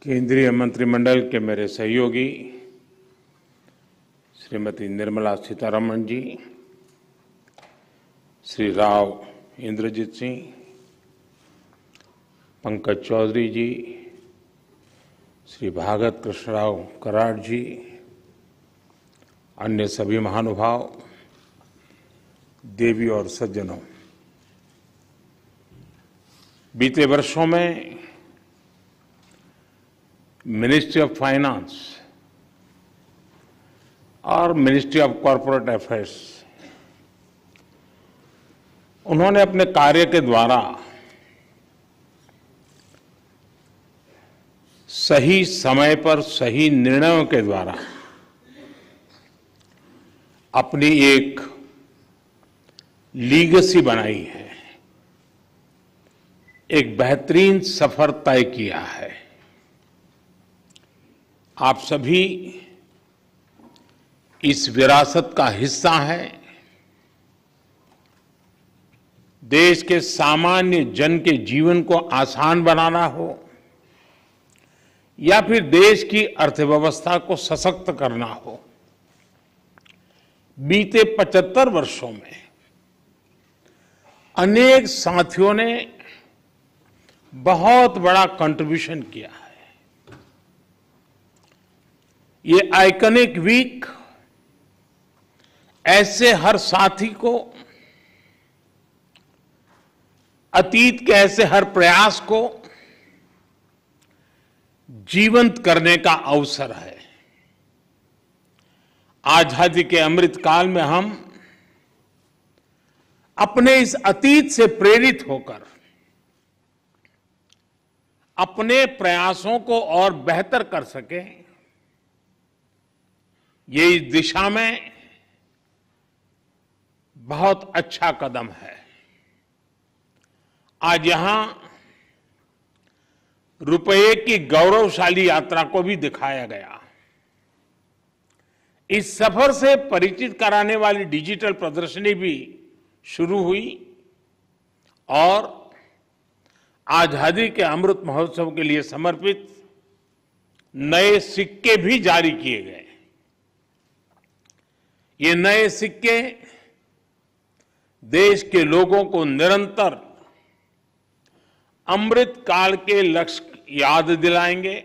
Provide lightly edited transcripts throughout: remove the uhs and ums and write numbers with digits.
केंद्रीय मंत्रिमंडल के मेरे सहयोगी श्रीमती निर्मला सीतारमण जी, श्री राव इंद्रजीत सिंह, पंकज चौधरी जी, श्री भागत कृष्णराव कराड जी, अन्य सभी महानुभाव, देवी और सज्जनों, बीते वर्षों में मिनिस्ट्री ऑफ फाइनेंस और मिनिस्ट्री ऑफ कॉरपोरेट अफेयर्स उन्होंने अपने कार्य के द्वारा सही समय पर सही निर्णयों के द्वारा अपनी एक लीगेसी बनाई है, एक बेहतरीन सफर तय किया है। आप सभी इस विरासत का हिस्सा हैं। देश के सामान्य जन के जीवन को आसान बनाना हो या फिर देश की अर्थव्यवस्था को सशक्त करना हो, बीते 75 वर्षों में अनेक साथियों ने बहुत बड़ा कंट्रीब्यूशन किया है। ये आइकॉनिक वीक ऐसे हर साथी को, अतीत के ऐसे हर प्रयास को जीवंत करने का अवसर है। आजादी के अमृत काल में हम अपने इस अतीत से प्रेरित होकर अपने प्रयासों को और बेहतर कर सकें, ये इस दिशा में बहुत अच्छा कदम है। आज यहां रुपये की गौरवशाली यात्रा को भी दिखाया गया। इस सफर से परिचित कराने वाली डिजिटल प्रदर्शनी भी शुरू हुई और आजादी के अमृत महोत्सव के लिए समर्पित नए सिक्के भी जारी किए गए। ये नए सिक्के देश के लोगों को निरंतर अमृत काल के लक्ष्य याद दिलाएंगे,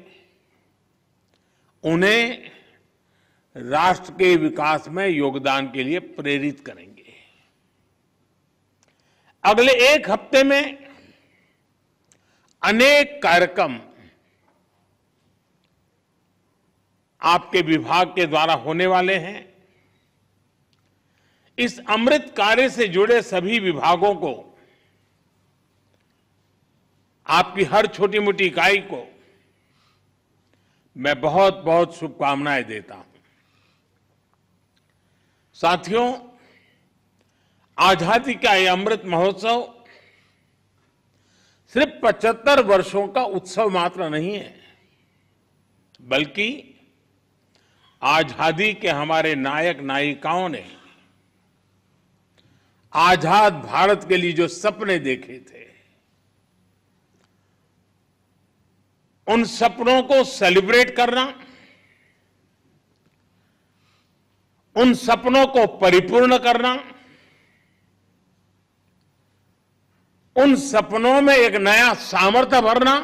उन्हें राष्ट्र के विकास में योगदान के लिए प्रेरित करेंगे। अगले एक हफ्ते में अनेक कार्यक्रम आपके विभाग के द्वारा होने वाले हैं। इस अमृत कार्य से जुड़े सभी विभागों को, आपकी हर छोटी मोटी इकाई को मैं बहुत बहुत शुभकामनाएं देता हूं। साथियों, आजादी का यह अमृत महोत्सव सिर्फ 75 वर्षों का उत्सव मात्र नहीं है, बल्कि आजादी के हमारे नायक नायिकाओं ने आजाद भारत के लिए जो सपने देखे थे, उन सपनों को सेलिब्रेट करना, उन सपनों को परिपूर्ण करना, उन सपनों में एक नया सामर्थ्य भरना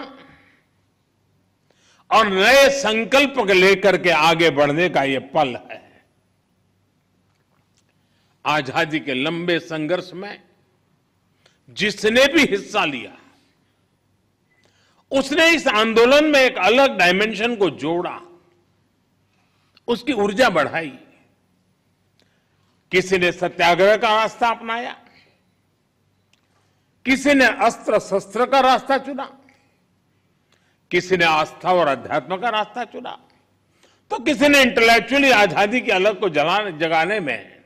और नए संकल्प लेकर के आगे बढ़ने का यह पल है। आजादी के लंबे संघर्ष में जिसने भी हिस्सा लिया, उसने इस आंदोलन में एक अलग डायमेंशन को जोड़ा, उसकी ऊर्जा बढ़ाई। किसी ने सत्याग्रह का रास्ता अपनाया, किसी ने अस्त्र शस्त्र का रास्ता चुना, किसी ने आस्था और अध्यात्म का रास्ता चुना, तो किसी ने इंटेलेक्चुअली आजादी की अलग को जगाने में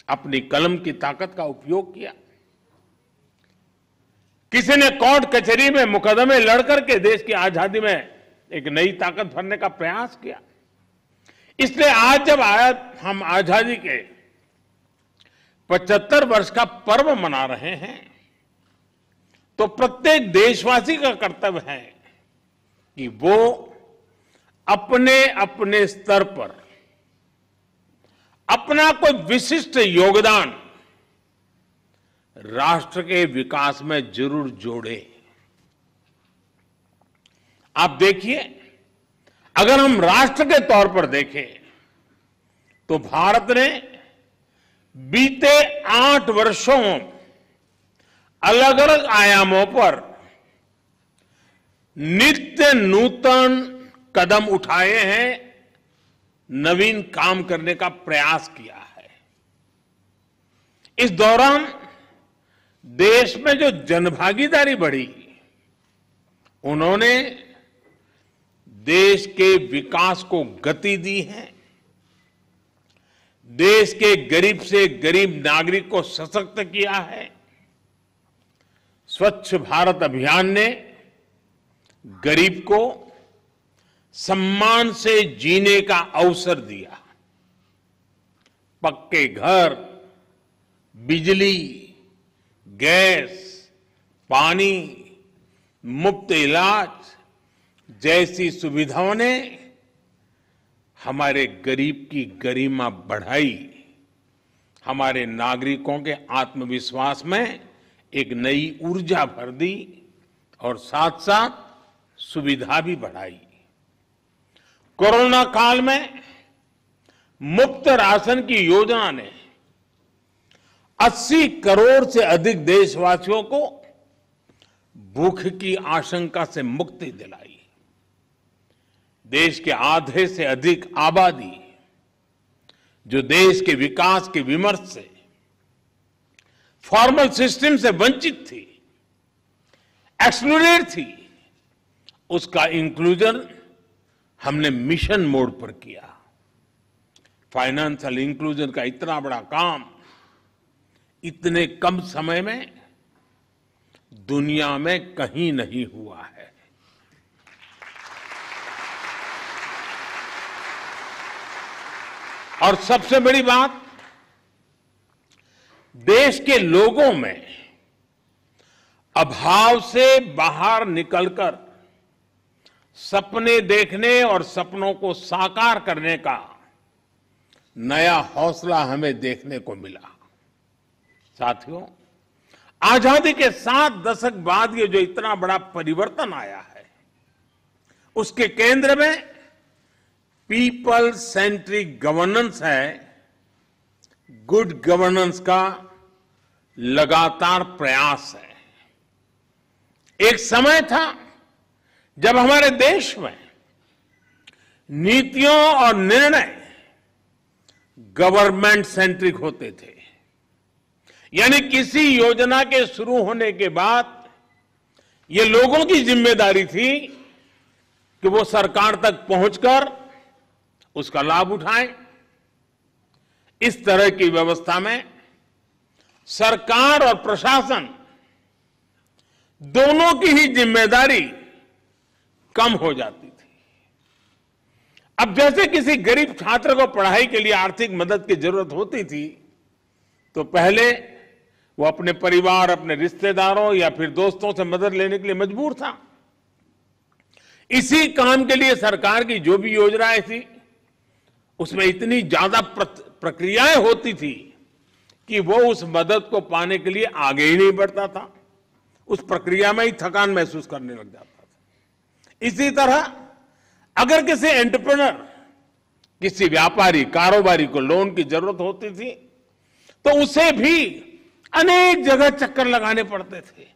अपनी कलम की ताकत का उपयोग किया। किसी ने कोर्ट कचहरी में मुकदमे लड़ करके देश की आजादी में एक नई ताकत भरने का प्रयास किया। इसलिए आज जब हम आजादी के 75 वर्ष का पर्व मना रहे हैं, तो प्रत्येक देशवासी का कर्तव्य है कि वो अपने अपने स्तर पर अपना कोई विशिष्ट योगदान राष्ट्र के विकास में जरूर जोड़े। आप देखिए, अगर हम राष्ट्र के तौर पर देखें तो भारत ने बीते 8 वर्षों अलग अलग आयामों पर नित्य नूतन कदम उठाए हैं, नवीन काम करने का प्रयास किया है। इस दौरान देश में जो जनभागीदारी बढ़ी, उन्होंने देश के विकास को गति दी है। देश के गरीब से गरीब नागरिक को सशक्त किया है। स्वच्छ भारत अभियान ने गरीब को सम्मान से जीने का अवसर दिया। पक्के घर, बिजली, गैस, पानी, मुफ्त इलाज जैसी सुविधाओं ने हमारे गरीब की गरिमा बढ़ाई, हमारे नागरिकों के आत्मविश्वास में एक नई ऊर्जा भर दी और साथ साथ सुविधा भी बढ़ाई। कोरोना काल में मुफ्त राशन की योजना ने 80 करोड़ से अधिक देशवासियों को भूख की आशंका से मुक्ति दिलाई। देश के आधे से अधिक आबादी जो देश के विकास के विमर्श से, फॉर्मल सिस्टम से वंचित थी, एक्सक्लूडेड थी, उसका इंक्लूजन हमने मिशन मोड पर किया। फाइनेंशियल इंक्लूजन का इतना बड़ा काम इतने कम समय में दुनिया में कहीं नहीं हुआ है। और सबसे बड़ी बात, देश के लोगों में अभाव से बाहर निकलकर सपने देखने और सपनों को साकार करने का नया हौसला हमें देखने को मिला। साथियों, आजादी के 7 दशक बाद ये जो इतना बड़ा परिवर्तन आया है, उसके केंद्र में पीपल सेंट्रिक गवर्नेंस है। गुड गवर्नेंस का लगातार प्रयास है। एक समय था जब हमारे देश में नीतियों और निर्णय गवर्नमेंट सेंट्रिक होते थे, यानी किसी योजना के शुरू होने के बाद ये लोगों की जिम्मेदारी थी कि वो सरकार तक पहुंचकर उसका लाभ उठाएं। इस तरह की व्यवस्था में सरकार और प्रशासन दोनों की ही जिम्मेदारी कम हो जाती थी। अब जैसे किसी गरीब छात्र को पढ़ाई के लिए आर्थिक मदद की जरूरत होती थी, तो पहले वो अपने परिवार, अपने रिश्तेदारों या फिर दोस्तों से मदद लेने के लिए मजबूर था। इसी काम के लिए सरकार की जो भी योजनाएं थी, उसमें इतनी ज्यादा प्रक्रियाएं होती थी कि वो उस मदद को पाने के लिए आगे ही नहीं बढ़ता था। उस प्रक्रिया में ही थकान महसूस करने लग जाता था। इसी तरह अगर किसी एंटरप्रेन्योर, किसी व्यापारी, कारोबारी को लोन की जरूरत होती थी, तो उसे भी अनेक जगह चक्कर लगाने पड़ते थे,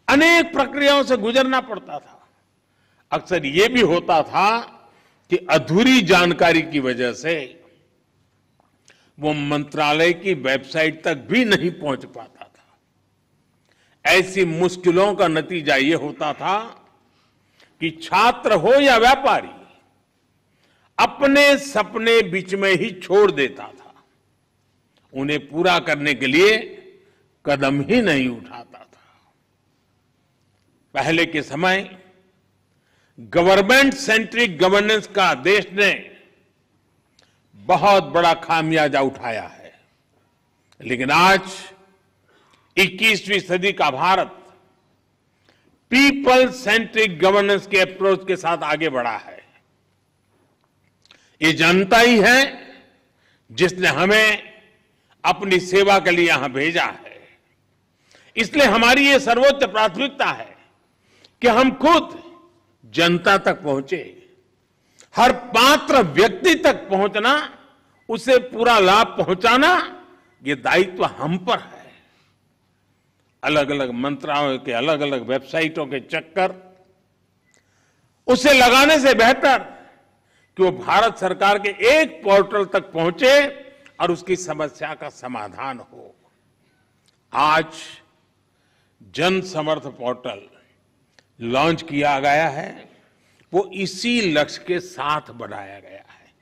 अनेक प्रक्रियाओं से गुजरना पड़ता था। अक्सर ये भी होता था कि अधूरी जानकारी की वजह से वो मंत्रालय की वेबसाइट तक भी नहीं पहुंच पाता था। ऐसी मुश्किलों का नतीजा ये होता था कि छात्र हो या व्यापारी अपने सपने बीच में ही छोड़ देता था, उन्हें पूरा करने के लिए कदम ही नहीं उठाता था। पहले के समय गवर्नमेंट सेंट्रिक गवर्नेंस का देश ने बहुत बड़ा खामियाजा उठाया है, लेकिन आज 21वीं सदी का भारत पीपल सेंट्रिक गवर्नेंस के अप्रोच के साथ आगे बढ़ा है। ये जनता ही है जिसने हमें अपनी सेवा के लिए यहां भेजा है। इसलिए हमारी ये सर्वोच्च प्राथमिकता है कि हम खुद जनता तक पहुंचे, हर पात्र व्यक्ति तक पहुंचना, उसे पूरा लाभ पहुंचाना, ये दायित्व हम पर है। अलग अलग मंत्रालयों के अलग अलग वेबसाइटों के चक्कर उसे लगाने से बेहतर कि वो भारत सरकार के एक पोर्टल तक पहुंचे और उसकी समस्या का समाधान हो। आज जन समर्थ पोर्टल लॉन्च किया गया है, वो इसी लक्ष्य के साथ बनाया गया है।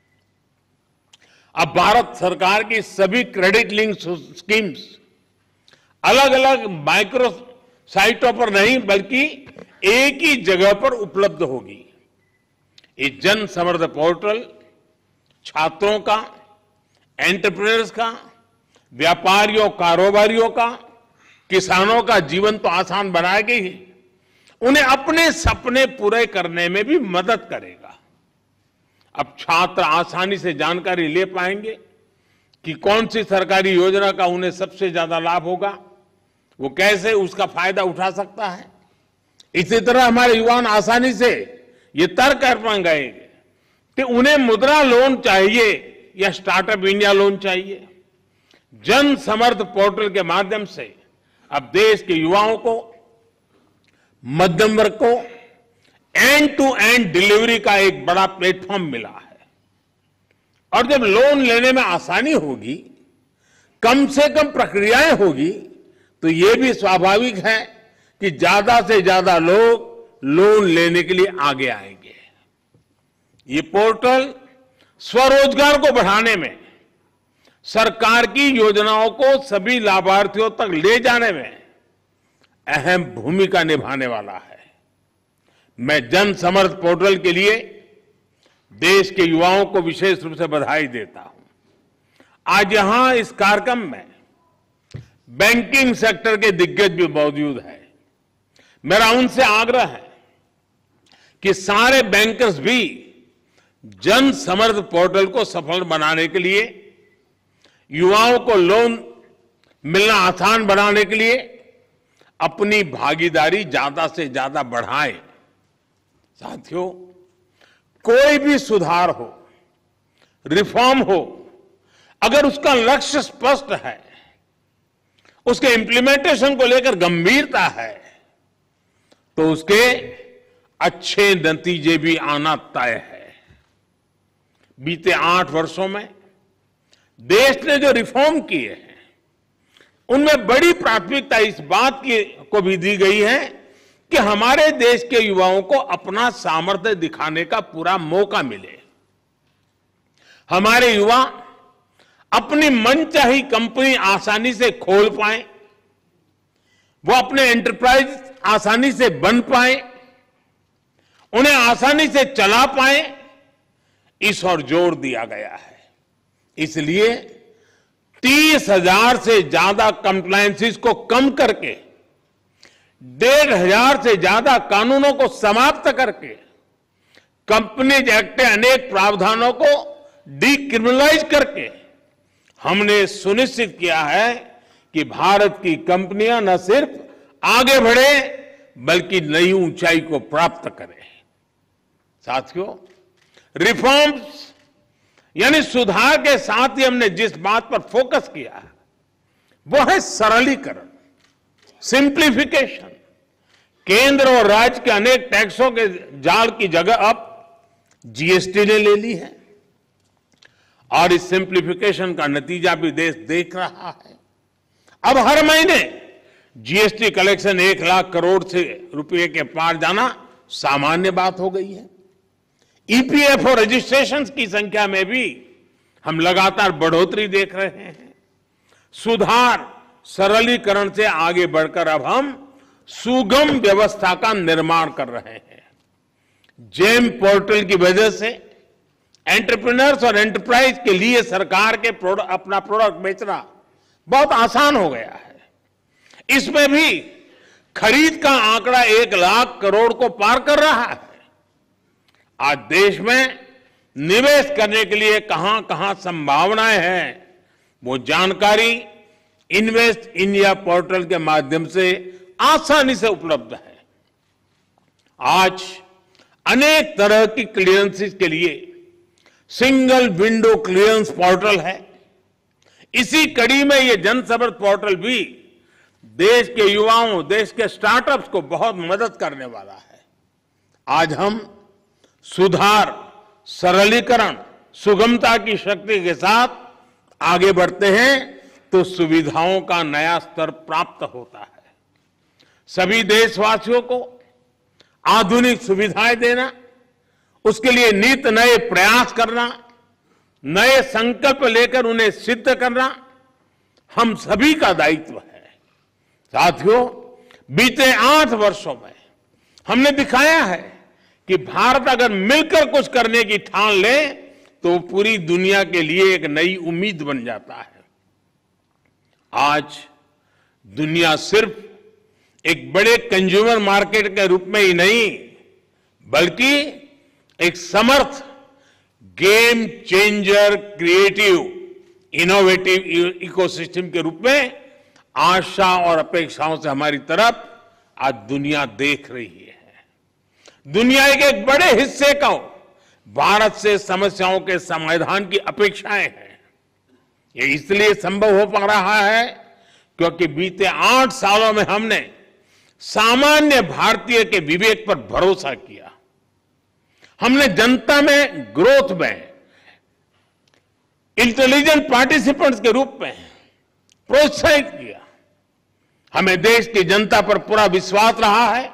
अब भारत सरकार की सभी क्रेडिट लिंक स्कीम्स अलग अलग माइक्रो साइटों पर नहीं बल्कि एक ही जगह पर उपलब्ध होगी। ये जन समर्थ पोर्टल छात्रों का, एंटरप्रेन्योर्स का, व्यापारियों, कारोबारियों का, किसानों का जीवन तो आसान बनाएगी ही, उन्हें अपने सपने पूरे करने में भी मदद करेगा। अब छात्र आसानी से जानकारी ले पाएंगे कि कौन सी सरकारी योजना का उन्हें सबसे ज्यादा लाभ होगा, वो कैसे उसका फायदा उठा सकता है। इसी तरह हमारे युवा आसानी से ये तय कर पाएंगे कि उन्हें मुद्रा लोन चाहिए या स्टार्टअप इंडिया लोन चाहिए। जन समर्थ पोर्टल के माध्यम से अब देश के युवाओं को, मध्यम वर्ग को एंड टू एंड डिलीवरी का एक बड़ा प्लेटफॉर्म मिला है। और जब लोन लेने में आसानी होगी, कम से कम प्रक्रियाएं होगी, तो यह भी स्वाभाविक है कि ज्यादा से ज्यादा लोग लोन लेने के लिए आगे आएंगे। ये पोर्टल स्वरोजगार को बढ़ाने में, सरकार की योजनाओं को सभी लाभार्थियों तक ले जाने में अहम भूमिका निभाने वाला है। मैं जन समर्थ पोर्टल के लिए देश के युवाओं को विशेष रूप से बधाई देता हूं। आज यहां इस कार्यक्रम में बैंकिंग सेक्टर के दिग्गज भी मौजूद हैं। मेरा उनसे आग्रह है कि सारे बैंकर्स भी जन समर्थ पोर्टल को सफल बनाने के लिए, युवाओं को लोन मिलना आसान बनाने के लिए अपनी भागीदारी ज्यादा से ज्यादा बढ़ाएं। साथियों, कोई भी सुधार हो, रिफॉर्म हो, अगर उसका लक्ष्य स्पष्ट है, उसके इंप्लीमेंटेशन को लेकर गंभीरता है, तो उसके अच्छे नतीजे भी आना तय है। बीते 8 वर्षों में देश ने जो रिफॉर्म किए हैं, उनमें बड़ी प्राथमिकता इस बात की को भी दी गई है कि हमारे देश के युवाओं को अपना सामर्थ्य दिखाने का पूरा मौका मिले। हमारे युवा अपनी मनचाही कंपनी आसानी से खोल पाए, वो अपने एंटरप्राइज आसानी से बन पाए, उन्हें आसानी से चला पाए, इस ओर जोर दिया गया है। इसलिए 30,000 से ज्यादा कंप्लायंसेस को कम करके 1,500 से ज्यादा कानूनों को समाप्त करके कंपनीज एक्ट के अनेक प्रावधानों को डीक्रिमिनलाइज करके हमने सुनिश्चित किया है कि भारत की कंपनियां न सिर्फ आगे बढ़े बल्कि नई ऊंचाई को प्राप्त करें। साथियों, रिफॉर्म्स यानी सुधार के साथ ही हमने जिस बात पर फोकस किया है वो है सरलीकरण, सिंप्लीफिकेशन। केंद्र और राज्य के अनेक टैक्सों के जाल की जगह अब जीएसटी ने ले ली है और इस सिंप्लीफिकेशन का नतीजा भी देश देख रहा है। अब हर महीने जीएसटी कलेक्शन 1 लाख करोड़ से रुपए के पार जाना सामान्य बात हो गई है। ईपीएफओ रजिस्ट्रेशन की संख्या में भी हम लगातार बढ़ोतरी देख रहे हैं। सुधार, सरलीकरण से आगे बढ़कर अब हम सुगम व्यवस्था का निर्माण कर रहे हैं। जेम पोर्टल की वजह से एंटरप्रेन्योर्स और एंटरप्राइज के लिए सरकार के अपना प्रोडक्ट बेचना बहुत आसान हो गया है। इसमें भी खरीद का आंकड़ा 1 लाख करोड़ को पार कर रहा है। आज देश में निवेश करने के लिए कहां कहां संभावनाएं हैं, वो जानकारी इन्वेस्ट इंडिया पोर्टल के माध्यम से आसानी से उपलब्ध है। आज अनेक तरह की क्लियरेंसेस के लिए सिंगल विंडो क्लियरेंस पोर्टल है। इसी कड़ी में ये जनसंपर्क पोर्टल भी देश के युवाओं, देश के स्टार्टअप्स को बहुत मदद करने वाला है। आज हम सुधार, सरलीकरण, सुगमता की शक्ति के साथ आगे बढ़ते हैं तो सुविधाओं का नया स्तर प्राप्त होता है। सभी देशवासियों को आधुनिक सुविधाएं देना, उसके लिए नित नए प्रयास करना, नए संकल्प लेकर उन्हें सिद्ध करना हम सभी का दायित्व है। साथियों, बीते 8 वर्षों में हमने दिखाया है कि भारत अगर मिलकर कुछ करने की ठान ले तो पूरी दुनिया के लिए एक नई उम्मीद बन जाता है। आज दुनिया सिर्फ एक बड़े कंज्यूमर मार्केट के रूप में ही नहीं, बल्कि एक समर्थ game changer, creative, innovative ecosystem के रूप में आशा और अपेक्षाओं से हमारी तरफ आज दुनिया देख रही है। दुनिया के एक बड़े हिस्से को भारत से समस्याओं के समाधान की अपेक्षाएं हैं। ये इसलिए संभव हो पा रहा है क्योंकि बीते 8 सालों में हमने सामान्य भारतीय के विवेक पर भरोसा किया। हमने जनता में ग्रोथ में इंटेलिजेंट पार्टिसिपेंट्स के रूप में प्रोत्साहित किया। हमें देश की जनता पर पूरा विश्वास रहा है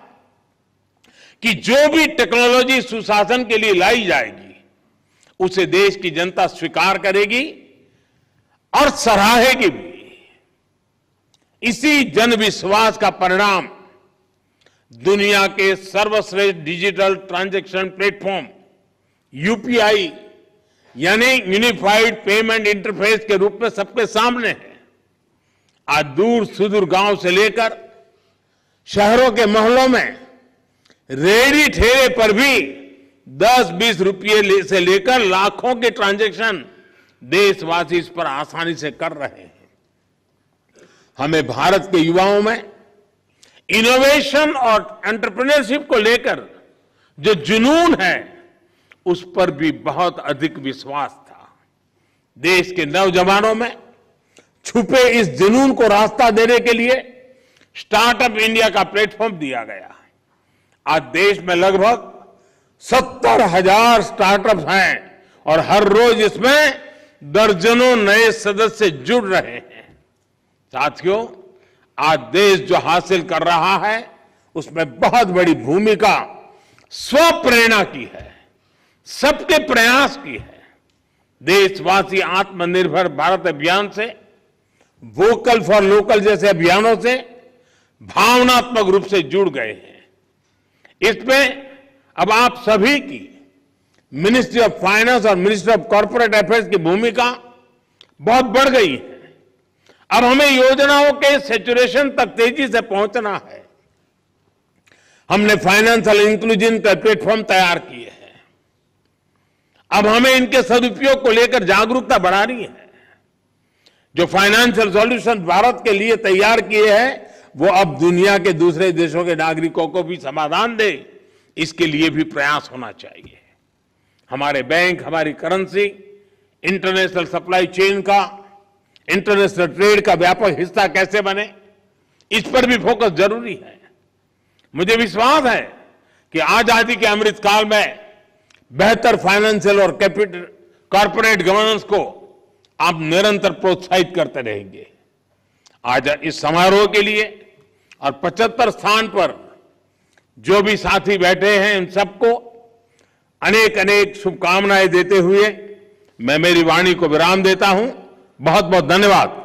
कि जो भी टेक्नोलॉजी सुशासन के लिए लाई जाएगी उसे देश की जनता स्वीकार करेगी और सराहेगी भी। इसी जन विश्वास का परिणाम दुनिया के सर्वश्रेष्ठ डिजिटल ट्रांजैक्शन प्लेटफॉर्म यूपीआई यानी यूनिफाइड पेमेंट इंटरफेस के रूप में सबके सामने है। आज दूर सुदूर गांव से लेकर शहरों के मोहल्लों में रेहड़ी ठेले पर भी 10-20 रुपये से लेकर लाखों के ट्रांजैक्शन देशवासी इस पर आसानी से कर रहे हैं। हमें भारत के युवाओं में इनोवेशन और एंटरप्रेन्योरशिप को लेकर जो जुनून है उस पर भी बहुत अधिक विश्वास था। देश के नौजवानों में छुपे इस जुनून को रास्ता देने के लिए स्टार्टअप इंडिया का प्लेटफॉर्म दिया गया। आज देश में लगभग 70,000 स्टार्टअप्स हैं और हर रोज इसमें दर्जनों नए सदस्य जुड़ रहे हैं। साथियों, आज देश जो हासिल कर रहा है उसमें बहुत बड़ी भूमिका स्वप्रेरणा की है, सबके प्रयास की है। देशवासी आत्मनिर्भर भारत अभियान से, वोकल फॉर लोकल जैसे अभियानों से भावनात्मक रूप से जुड़ गए हैं। इसमें अब आप सभी की मिनिस्ट्री ऑफ फाइनेंस और मिनिस्ट्री ऑफ कॉर्पोरेट अफेयर्स की भूमिका बहुत बढ़ गई है। अब हमें योजनाओं के सैचुरेशन तक तेजी से पहुंचना है। हमने फाइनेंशियल इंक्लूजन का प्लेटफॉर्म तैयार किए हैं। अब हमें इनके सदुपयोग को लेकर जागरूकता बढ़ानी है। जो फाइनेंशियल सॉल्यूशन भारत के लिए तैयार किए हैं वो अब दुनिया के दूसरे देशों के नागरिकों को भी समाधान दे, इसके लिए भी प्रयास होना चाहिए। हमारे बैंक, हमारी करेंसी, इंटरनेशनल सप्लाई चेन का, इंटरनेशनल ट्रेड का व्यापक हिस्सा कैसे बने, इस पर भी फोकस जरूरी है। मुझे विश्वास है कि आजादी के अमृत काल में बेहतर फाइनेंशियल और कैपिटल कॉर्पोरेट गवर्नेंस को आप निरंतर प्रोत्साहित करते रहेंगे। आज इस समारोह के लिए और 75 स्थान पर जो भी साथी बैठे हैं उन सबको अनेक अनेक शुभकामनाएं देते हुए मैं मेरी वाणी को विराम देता हूं। बहुत बहुत धन्यवाद।